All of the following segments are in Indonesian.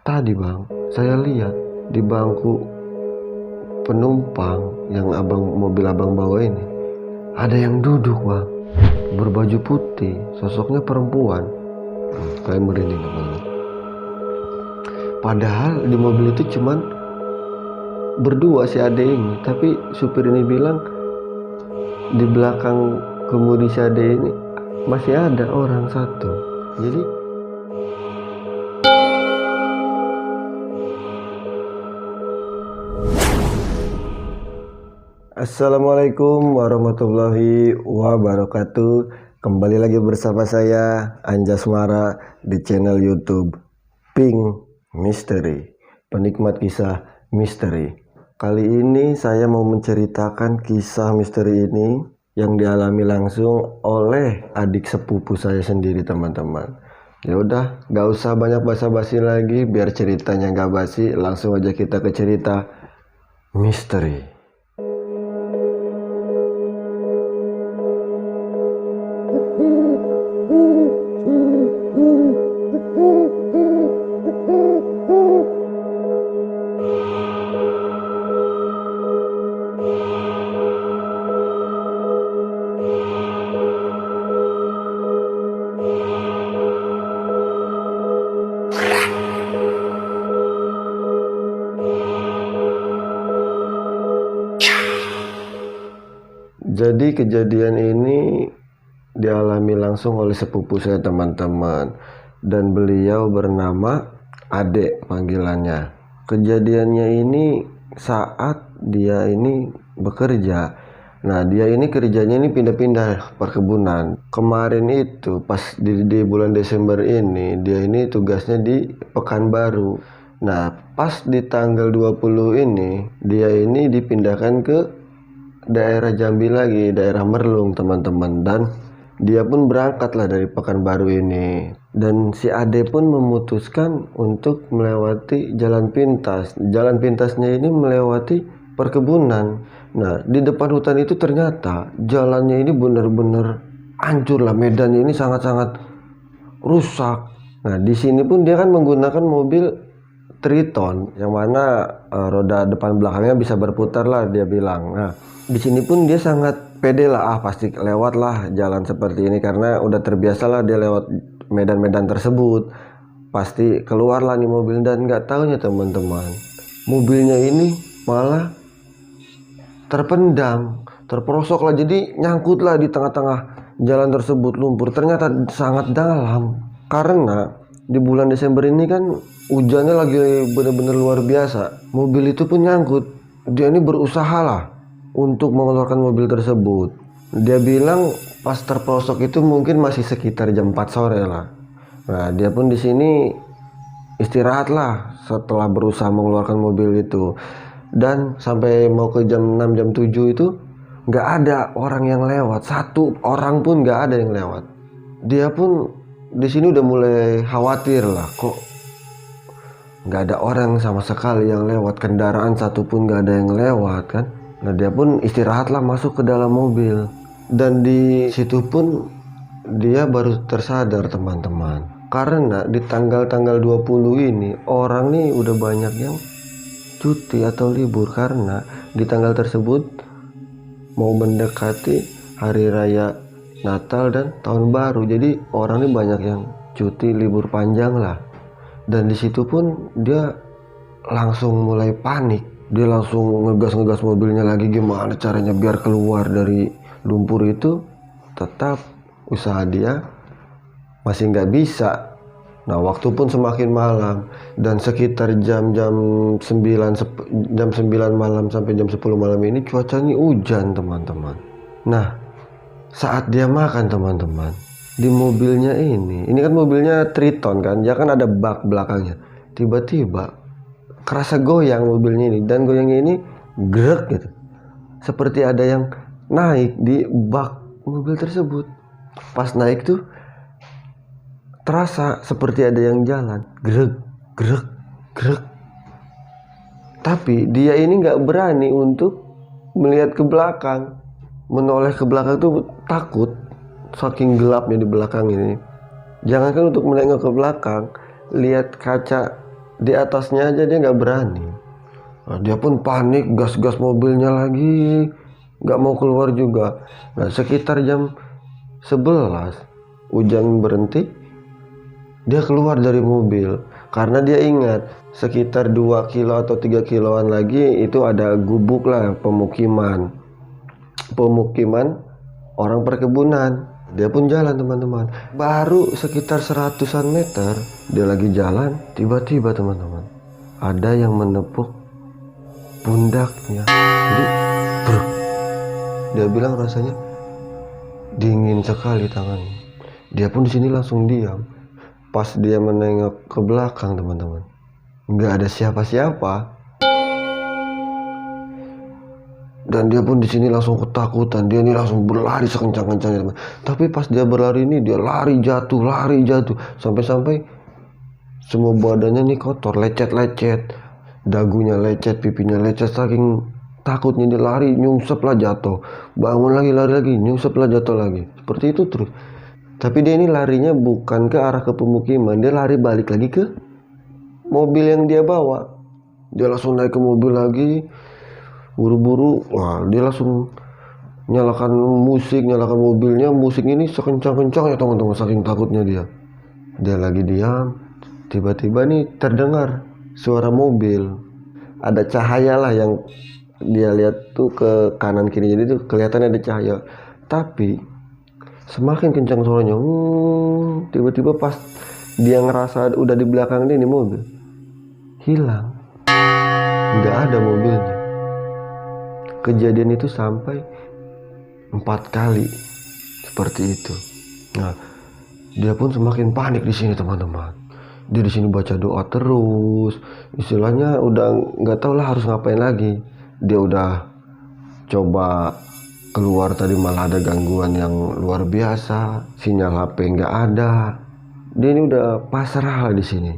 Tadi bang, saya lihat di bangku penumpang yang mobil abang bawa ini ada yang duduk bang, berbaju putih, sosoknya perempuan. Kayak merinding bang. Padahal di mobil itu cuman berdua si ade ini, tapi supir ini bilang di belakang kemudi si ade ini masih ada orang satu. Jadi Assalamualaikum warahmatullahi wabarakatuh. Kembali lagi bersama saya Anjasmara di channel YouTube Pink Mystery, penikmat kisah misteri. Kali ini saya mau menceritakan kisah misteri ini yang dialami langsung oleh adik sepupu saya sendiri, teman-teman. Ya udah, gak usah banyak basa-basi lagi, biar ceritanya gak basi, langsung aja kita ke cerita misteri. Jadi kejadian ini dialami langsung oleh sepupu saya, teman-teman, dan beliau bernama Ade panggilannya. Kejadiannya ini saat dia ini bekerja. Nah, dia ini kerjanya ini pindah-pindah perkebunan. Kemarin itu pas di bulan Desember ini, dia ini tugasnya di Pekanbaru. Nah, pas di tanggal 20 ini, dia ini dipindahkan ke daerah Jambi lagi, daerah Merlung, teman-teman. Dan dia pun berangkatlah dari Pekanbaru ini, dan si Ade pun memutuskan untuk melewati jalan pintas. Jalan pintasnya ini melewati perkebunan. Nah, di depan hutan itu ternyata jalannya ini benar-benar hancur lah, medannya ini sangat-sangat rusak. Nah, di sini pun dia kan menggunakan mobil Triton, yang mana roda depan belakangnya bisa berputar lah, dia bilang. Nah, di sini pun dia sangat pede lah, pasti lewat lah jalan seperti ini, karena udah terbiasa lah dia lewat medan-medan tersebut. Pasti keluar lah nih mobil, dan nggak tahunya teman-teman, mobilnya ini malah terpendam, terperosok lah, jadi nyangkut lah di tengah-tengah jalan tersebut. Lumpur ternyata sangat dalam, karena di bulan Desember ini kan hujannya lagi benar-benar luar biasa. Mobil itu pun nyangkut. Dia ini berusaha lah untuk mengeluarkan mobil tersebut. Dia bilang pas terperosok itu mungkin masih sekitar jam 4 sore lah. Nah, dia pun di sini istirahat lah setelah berusaha mengeluarkan mobil itu. Dan sampai mau ke jam 6, jam 7 itu nggak ada orang yang lewat. Satu orang pun nggak ada yang lewat. Dia pun di sini udah mulai khawatir lah, kok nggak ada orang sama sekali yang lewat, kendaraan satu pun nggak ada yang lewat kan. Nah, dia pun istirahatlah masuk ke dalam mobil, dan di situ pun dia baru tersadar, teman-teman, karena di tanggal-tanggal 20 ini orang nih udah banyak yang cuti atau libur, karena di tanggal tersebut mau mendekati hari raya Natal dan Tahun Baru. Jadi orang nih banyak yang cuti libur panjang lah. Dan di situ pun dia langsung mulai panik. Dia langsung ngegas mobilnya lagi, gimana caranya biar keluar dari lumpur itu. Tetap usaha dia masih nggak bisa. Nah, waktu pun semakin malam, dan sekitar jam 9 malam sampai jam 10 malam ini cuacanya hujan, teman-teman. Nah, saat dia makan, teman-teman, di mobilnya ini kan mobilnya Triton kan, dia kan ada bak belakangnya. Tiba-tiba kerasa goyang mobilnya ini, dan goyangnya ini gerak gitu, seperti ada yang naik di bak mobil tersebut. Pas naik tuh terasa seperti ada yang jalan, gerak, gerak, gerak. Tapi dia ini nggak berani untuk melihat ke belakang, menoleh ke belakang tuh takut, saking gelapnya di belakang ini. Jangankan untuk menengok ke belakang, lihat kaca di atasnya aja dia nggak berani. Nah, dia pun panik, gas-gas mobilnya lagi, nggak mau keluar juga. Nah, sekitar jam 11 hujan berhenti, dia keluar dari mobil karena dia ingat sekitar 2 kilo atau 3 kiloan lagi itu ada gubuk lah, pemukiman orang perkebunan. Dia pun jalan teman-teman, baru sekitar 100-an meter dia lagi jalan, tiba-tiba teman-teman ada yang menepuk pundaknya. Jadi bruk, dia bilang rasanya dingin sekali tangannya. Dia pun di sini langsung diam. Pas dia menengok ke belakang teman-teman, nggak ada siapa-siapa. Dan dia pun di sini langsung ketakutan. Dia ini langsung berlari sekencang-kencangnya. Tapi pas dia berlari ini, dia lari jatuh, sampai-sampai semua badannya nih kotor, lecet-lecet, dagunya lecet, pipinya lecet, saking takutnya dia lari, nyungsep lah jatuh, bangun lagi, lari lagi, nyungsep lah jatuh lagi, seperti itu terus. Tapi dia ini larinya bukan ke arah ke pemukiman, dia lari balik lagi ke mobil yang dia bawa. Dia langsung naik ke mobil lagi, buru-buru. Wah, dia langsung nyalakan mobilnya, musik ini sekencang-kencang ya teman-teman, saking takutnya dia lagi diam. Tiba-tiba nih terdengar suara mobil, ada cahaya lah yang dia lihat tuh ke kanan kiri, jadi tuh kelihatan ada cahaya. Tapi semakin kencang suaranya, tiba-tiba pas dia ngerasa udah di belakang dia nih mobil hilang, nggak ada mobilnya. Kejadian itu sampai 4 kali seperti itu. Nah, dia pun semakin panik di sini teman-teman. Dia di sini baca doa terus, istilahnya udah nggak tahu lah harus ngapain lagi. Dia udah coba keluar, tadi malah ada gangguan yang luar biasa, sinyal HP nggak ada. Dia ini udah pasrah lah di sini.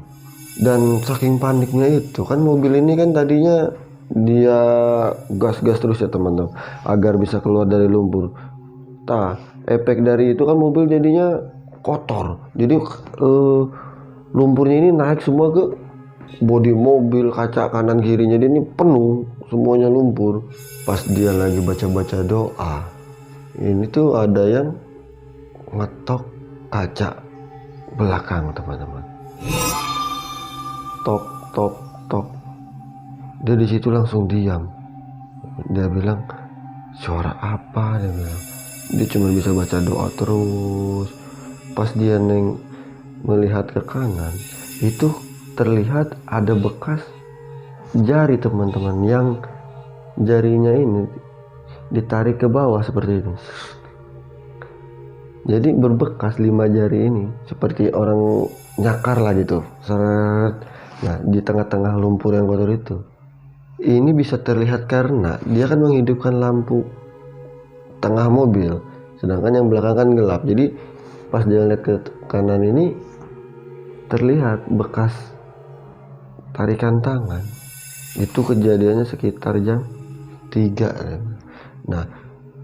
Dan saking paniknya itu kan, mobil ini kan tadinya dia gas-gas terus ya teman-teman agar bisa keluar dari lumpur. Efek dari itu kan mobil jadinya kotor, jadi lumpurnya ini naik semua ke bodi mobil, kaca kanan kirinya dia ini penuh semuanya lumpur. Pas dia lagi baca-baca doa, ini tuh ada yang ngetok kaca belakang teman-teman. Tok tok tok. Dia di situ langsung diam. Dia bilang, suara apa? Dia bilang. Dia cuma bisa baca doa terus. Pas dia melihat ke kanan, itu terlihat ada bekas jari teman-teman, yang jarinya ini ditarik ke bawah seperti itu. Jadi berbekas 5 jari ini, seperti orang nyakar lah gitu. Seret. Nah, di tengah-tengah lumpur yang kotor itu. Ini bisa terlihat karena dia kan menghidupkan lampu tengah mobil, sedangkan yang belakang kan gelap. Jadi pas dia lihat ke kanan ini terlihat bekas tarikan tangan. Itu kejadiannya sekitar jam 3. Nah,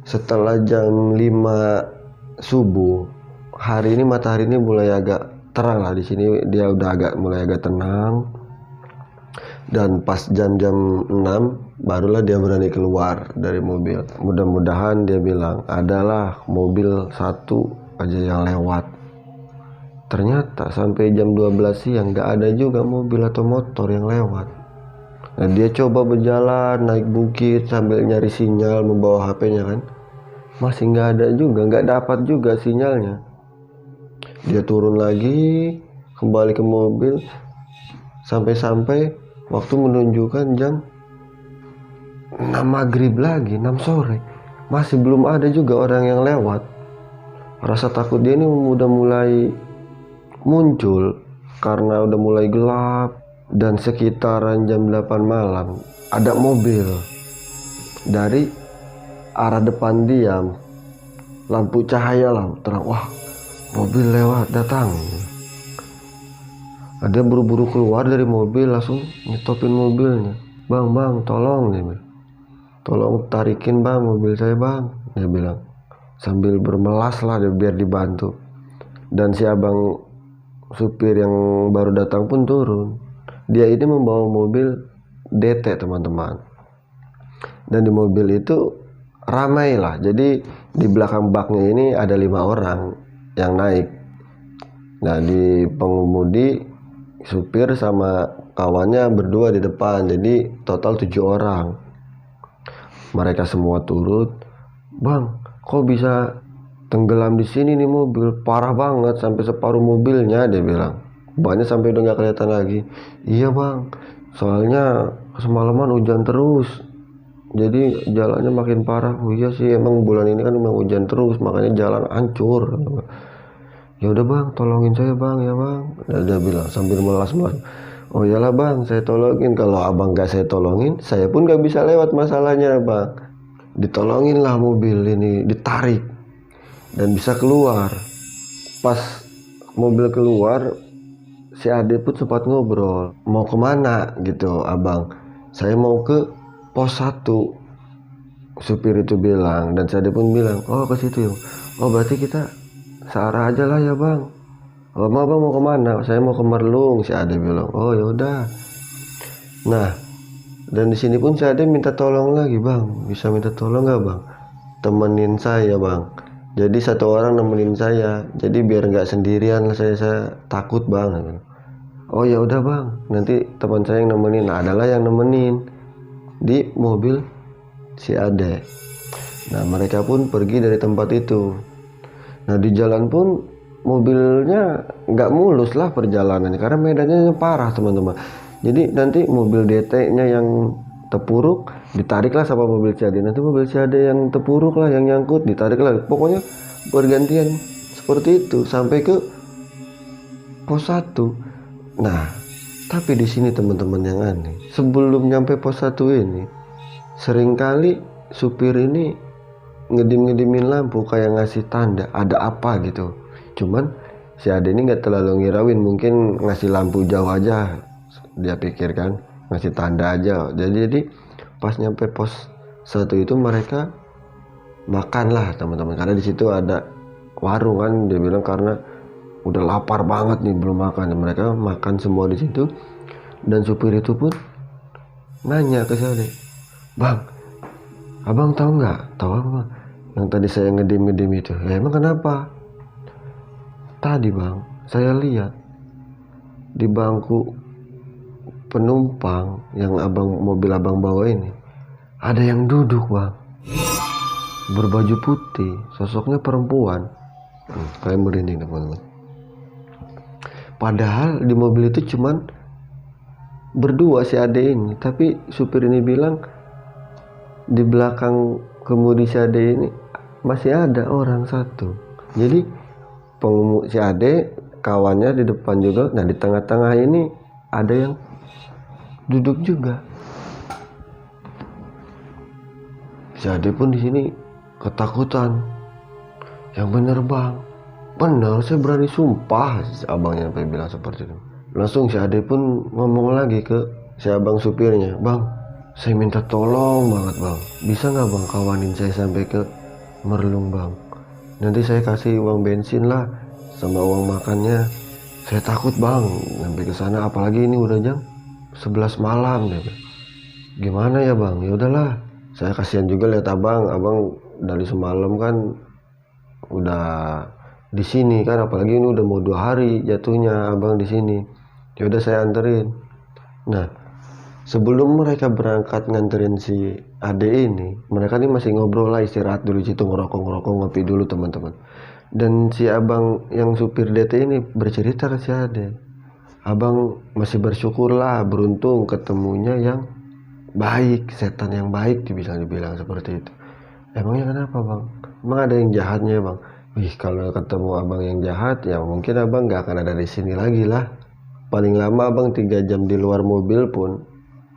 setelah jam 5 subuh, hari ini matahari ini mulai agak terang lah di sini. Dia udah mulai agak tenang. Dan pas jam-jam 6 barulah dia berani keluar dari mobil. Mudah-mudahan dia bilang adalah mobil satu aja yang lewat. Ternyata sampai jam 12 siang gak ada juga mobil atau motor yang lewat. Nah, dia coba berjalan naik bukit sambil nyari sinyal, membawa HP-nya kan, masih gak ada juga, gak dapat juga sinyalnya. Dia turun lagi, kembali ke mobil, sampai waktu menunjukkan jam 6 maghrib lagi, 6 sore. Masih belum ada juga orang yang lewat. Rasa takut dia ini udah mulai muncul karena udah mulai gelap. Dan sekitaran jam 8 malam ada mobil dari arah depan dia, lampu cahaya lah terang. Wah, mobil lewat datang. Ada buru-buru keluar dari mobil, langsung nyetopin mobilnya. Bang, tolong nih, tolong tarikin bang mobil saya bang, dia bilang sambil bermelas lah biar dibantu. Dan si abang supir yang baru datang pun turun. dia ini membawa mobil DT teman-teman, dan di mobil itu ramai lah. Jadi di belakang baknya ini ada 5 orang yang naik. Nah, di pengemudi, supir sama kawannya berdua di depan, jadi total 7 orang. Mereka semua turut. Bang, kok bisa tenggelam di sini nih mobil, parah banget, sampai separuh mobilnya, dia bilang. Bannya sampai udah nggak kelihatan lagi. Iya bang, soalnya semalaman hujan terus, jadi jalannya makin parah. Oh iya sih, emang bulan ini kan emang hujan terus, makanya jalan hancur. Ya udah bang, tolongin saya bang, ya bang. Dan dia bilang sambil melas-melas. Oh iyalah bang, saya tolongin. Kalau abang gak saya tolongin, saya pun gak bisa lewat masalahnya bang. Ditolongin lah mobil ini, ditarik dan bisa keluar. Pas mobil keluar, si Ade pun sempat ngobrol, mau kemana gitu abang. Saya mau ke pos 1, supir itu bilang. Dan si Ade pun bilang, oh ke situ. Oh berarti kita searah aja lah ya bang. Oh abang mau kemana? Saya mau ke Merlung, si Ade bilang. Oh yaudah. Nah, dan di sini pun si Ade minta tolong lagi, bang. Bisa minta tolong nggak bang? Temenin saya bang. Jadi 1 orang nemenin saya. Jadi biar nggak sendirian lah, saya takut bang. Oh ya udah bang, nanti teman saya yang nemenin. Nah, adalah yang nemenin di mobil si Ade. Nah mereka pun pergi dari tempat itu. Nah di jalan pun mobilnya nggak mulus lah perjalanannya, karena medannya parah teman-teman. Jadi nanti mobil DT-nya yang terpuruk ditariklah sama mobil si Ade, nanti mobil si Ade yang terpuruk lah yang nyangkut ditariklah. Pokoknya bergantian seperti itu sampai ke pos 1. Nah tapi di sini teman-teman yang aneh, sebelum nyampe pos 1 ini seringkali supir ini ngedim-ngedimin lampu, kayak ngasih tanda ada apa gitu. Cuman si Ade ini nggak terlalu ngirauin, mungkin ngasih lampu jauh aja dia pikirkan, ngasih tanda aja. Jadi pas nyampe pos 1 itu mereka makan lah teman-teman, karena di situ ada warung kan, dia bilang karena udah lapar banget nih belum makan. Mereka makan semua di situ. Dan supir itu pun nanya ke si Ade, bang, abang tahu nggak? Tahu apa bang? Yang tadi saya ngedim itu. Ya emang kenapa? Tadi bang, saya lihat di bangku penumpang yang mobil abang bawa ini ada yang duduk bang, berbaju putih, sosoknya perempuan. Kayak merinding teman-teman. Padahal di mobil itu cuman berdua si Ade ini, tapi supir ini bilang di belakang kemudi si Ade ini masih ada orang 1. Jadi pengemudi si Ade, kawannya di depan juga. Nah di tengah-tengah ini ada yang duduk juga. Si Ade pun di sini ketakutan. Yang bener bang, bener saya berani sumpah, si abangnya sampai bilang seperti itu. Langsung si Ade pun ngomong lagi ke si abang supirnya, bang, saya minta tolong banget bang, bisa nggak bang kawanin saya sampai ke Merlung bang, nanti saya kasih uang bensin lah sama uang makannya. Saya takut bang sampai ke sana, apalagi ini udah jam 11 malam deh. Gimana ya bang? Ya udahlah, saya kasihan juga lihat abang dari semalam kan udah di sini kan, apalagi ini udah mau 2 hari jatuhnya abang di sini. Ya udah saya anterin. Nah sebelum mereka berangkat nganterin si Ade ini, mereka nih masih ngobrol lah, istirahat dulu situ, ngerokok ngopi dulu teman-teman. Dan si abang yang supir DT ini bercerita ke si Ade, abang masih bersyukur lah, beruntung ketemunya yang baik, setan yang baik dibilang seperti itu. Emangnya kenapa bang? Emang ada yang jahatnya bang? Wih, kalau ketemu abang yang jahat ya mungkin abang gak akan ada di sini lagi lah. Paling lama abang 3 jam di luar mobil pun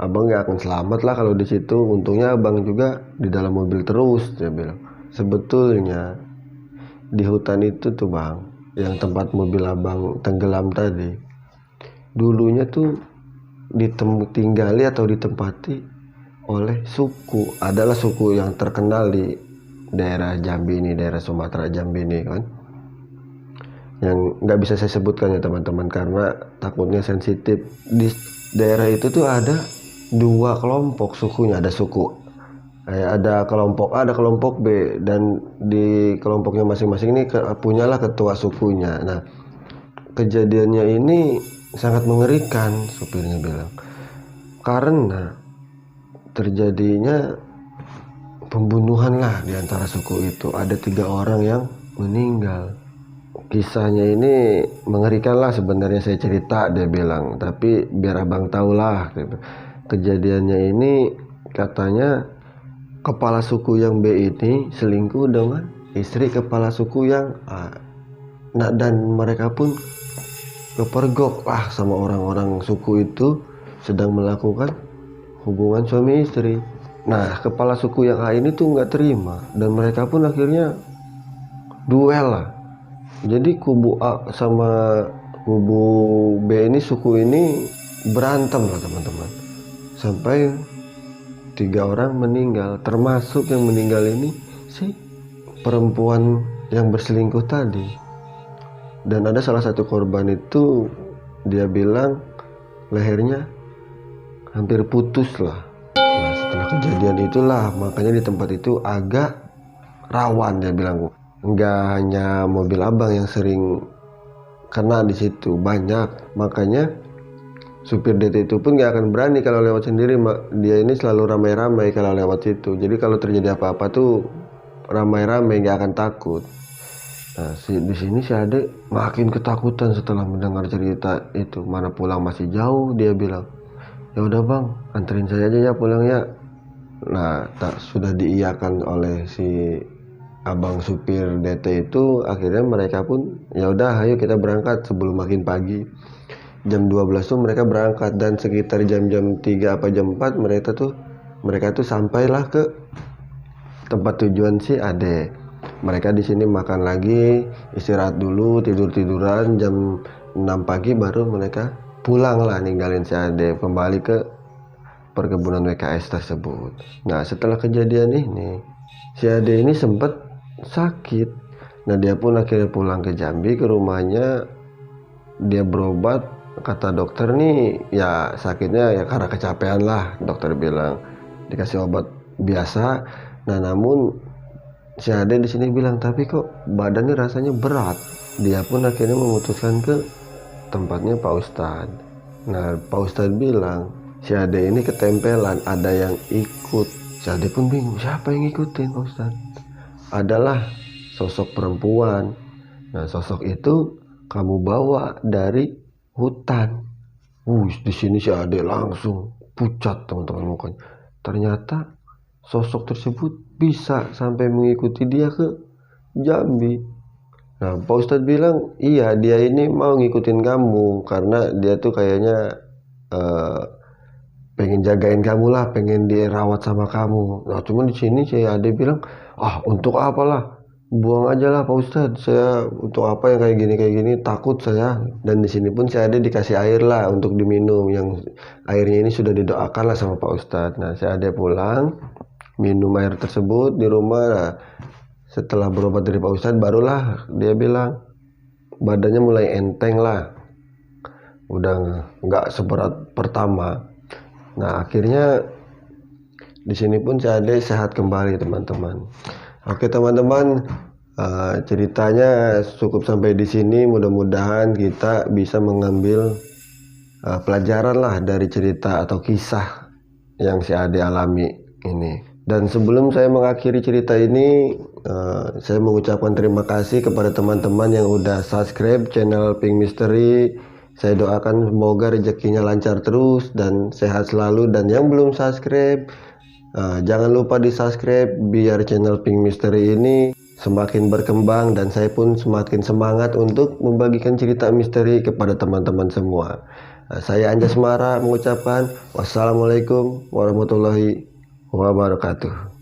abang gak akan selamat lah kalau di situ. Untungnya abang juga di dalam mobil terus, dia bilang. Sebetulnya di hutan itu tuh bang, yang tempat mobil abang tenggelam tadi, dulunya tuh ditinggali atau ditempati oleh suku, adalah suku yang terkenal di daerah Jambi ini, daerah Sumatera Jambi ini kan, yang nggak bisa saya sebutkan ya teman-teman karena takutnya sensitif. Di daerah itu tuh ada dua kelompok sukunya, ada suku ada kelompok A, ada kelompok B, dan di kelompoknya masing-masing ini punyalah ketua sukunya. Nah, kejadiannya ini sangat mengerikan, supirnya bilang, karena terjadinya pembunuhan lah di antara suku itu. Ada 3 orang yang meninggal. Kisahnya ini mengerikan lah sebenarnya, saya cerita, dia bilang, tapi biar abang tahu lah gitu. Kejadiannya ini katanya kepala suku yang B ini selingkuh dengan istri kepala suku yang A. Nah, dan mereka pun kepergok lah sama orang-orang suku itu sedang melakukan hubungan suami istri. Nah, kepala suku yang A ini tuh nggak terima, dan mereka pun akhirnya duel lah. Jadi kubu A sama kubu B ini, suku ini berantem lah teman-teman, sampai 3 orang meninggal, termasuk yang meninggal ini si perempuan yang berselingkuh tadi. Dan ada salah satu korban itu, dia bilang lehernya hampir putus lah. Nah, setelah kejadian itulah makanya di tempat itu agak rawan, dia bilang. Nggak hanya mobil abang yang sering kena di situ, banyak. Makanya supir DT itu pun nggak akan berani kalau lewat sendiri. Dia ini selalu ramai-ramai kalau lewat situ. Jadi kalau terjadi apa-apa tuh ramai-ramai, nggak akan takut. Nah, di sini si Ade makin ketakutan setelah mendengar cerita itu. Mana pulang masih jauh, dia bilang. Ya udah bang, anterin saya aja ya pulang ya. Nah, sudah diiyakan oleh si abang supir DT itu. Akhirnya mereka pun ya udah, ayo kita berangkat sebelum makin pagi. Jam 12 tuh mereka berangkat, dan sekitar jam 3 apa jam 4 mereka tuh sampailah ke tempat tujuan si Ade. Mereka di sini makan lagi, istirahat dulu, tiduran, jam 6 pagi baru mereka pulang lah, ninggalin si Ade kembali ke perkebunan WKS tersebut. Nah, setelah kejadian ini si Ade ini sempat sakit. Nah, dia pun akhirnya pulang ke Jambi, ke rumahnya. Dia berobat, kata dokter nih ya sakitnya ya karena kecapean lah, dokter bilang. Dikasih obat biasa. Nah, namun si Ade di sini bilang, tapi kok badannya rasanya berat. Dia pun akhirnya memutuskan ke tempatnya Pak Ustadz. Nah, Pak Ustadz bilang si Ade ini ketempelan, ada yang ikut. Si Ade pun bingung, siapa yang ngikutin Pak Ustadz? Adalah sosok perempuan. Nah, sosok itu kamu bawa dari hutan. Di sini si Ade langsung pucat teman-teman mukanya. Ternyata sosok tersebut bisa sampai mengikuti dia ke Jambi. Nah, Pak Ustadz bilang, iya dia ini mau ngikutin kamu karena dia tuh kayaknya pengen jagain kamu lah, pengen dirawat sama kamu. Nah, cuman di sini si Ade bilang, untuk apalah, buang aja lah Pak Ustadz, saya untuk apa yang kayak gini, takut saya. Dan di sini pun si Ade dikasih air lah untuk diminum, yang airnya ini sudah didoakan lah sama Pak Ustadz. Nah, si Ade pulang minum air tersebut di rumah. Nah, setelah berobat dari Pak Ustadz, barulah dia bilang badannya mulai enteng lah, udah nggak seberat pertama. Nah, akhirnya di sini pun si Ade sehat kembali teman-teman. Oke teman-teman, ceritanya cukup sampai di sini. Mudah-mudahan kita bisa mengambil pelajaran lah dari cerita atau kisah yang si Ade alami ini. Dan sebelum saya mengakhiri cerita ini, saya mengucapkan terima kasih kepada teman-teman yang udah subscribe channel Pink Mystery. Saya doakan semoga rezekinya lancar terus dan sehat selalu. Dan yang belum subscribe, jangan lupa di subscribe biar channel Pink Mystery ini semakin berkembang, dan saya pun semakin semangat untuk membagikan cerita misteri kepada teman-teman semua. Saya Anjas Mara mengucapkan wassalamualaikum warahmatullahi wabarakatuh.